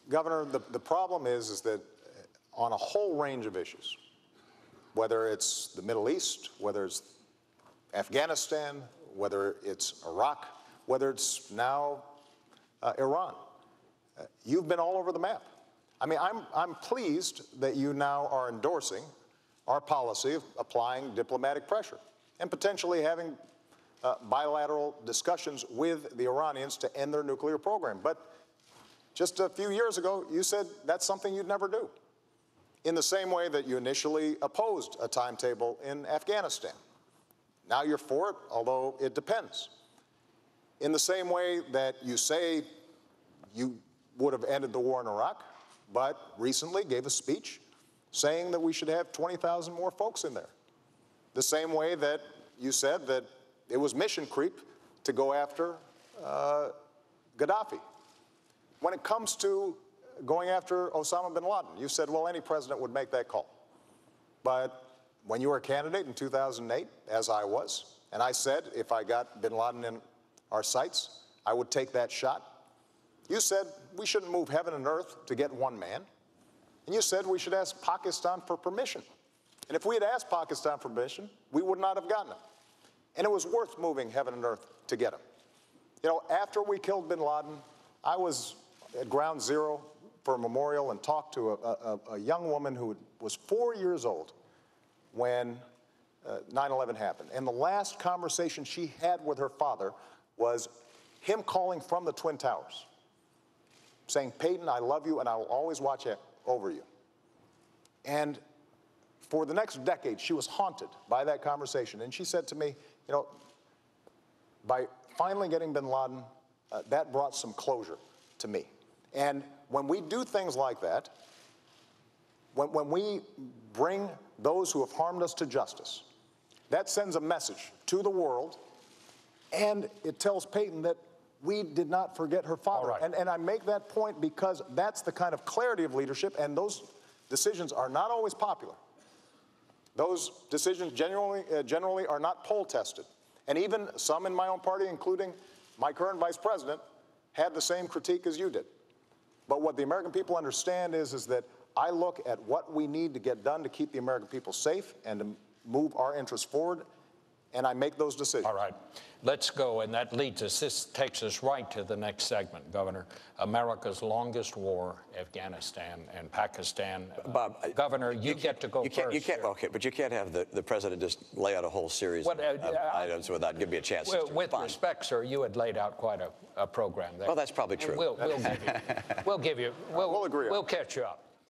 Governor, the problem is that on a whole range of issues, whether it's the Middle East, whether it's Afghanistan, whether it's Iraq, whether it's now Iran, you've been all over the map. I mean, I'm pleased that you now are endorsing our policy of applying diplomatic pressure and potentially having bilateral discussions with the Iranians to end their nuclear program. But just a few years ago, you said that's something you'd never do, in the same way that you initially opposed a timetable in Afghanistan. Now you're for it, although it depends. In the same way that you say you would have ended the war in Iraq, but recently gave a speech saying that we should have 20,000 more folks in there. The same way that you said that it was mission creep to go after Gaddafi. When it comes to going after Osama bin Laden, you said, well, any president would make that call. But when you were a candidate in 2008, as I was, and I said if I got bin Laden in our sights, I would take that shot, you said we shouldn't move heaven and earth to get one man. And you said we should ask Pakistan for permission. And if we had asked Pakistan for permission, we would not have gotten it. And it was worth moving heaven and earth to get him. You know, after we killed bin Laden, I was at Ground Zero for a memorial and talked to a young woman who was 4 years old when 9/11 happened. And the last conversation she had with her father was him calling from the Twin Towers, saying, Peyton, I love you and I will always watch over you. And for the next decade, she was haunted by that conversation. And she said to me, you know, by finally getting bin Laden, that brought some closure to me. And when we do things like that, when we bring those who have harmed us to justice, that sends a message to the world, and it tells Peyton that we did not forget her father. Right. And I make that point because that's the kind of clarity of leadership, and those decisions are not always popular. Those decisions generally are not poll tested. And even some in my own party, including my current vice president, had the same critique as you did. But what the American people understand is that I look at what we need to get done to keep the American people safe and to move our interests forward, and I make those decisions. All right. Let's go, and that leads us, this takes us right to the next segment, Governor. America's longest war, Afghanistan and Pakistan. Bob, Governor, you get to go first. You can't, okay, but you can't have the president just lay out a whole series of items without giving me a chance to With respect, sir, you had laid out quite a program there. Well, that's probably true. We'll give you, we'll agree. We'll catch you up.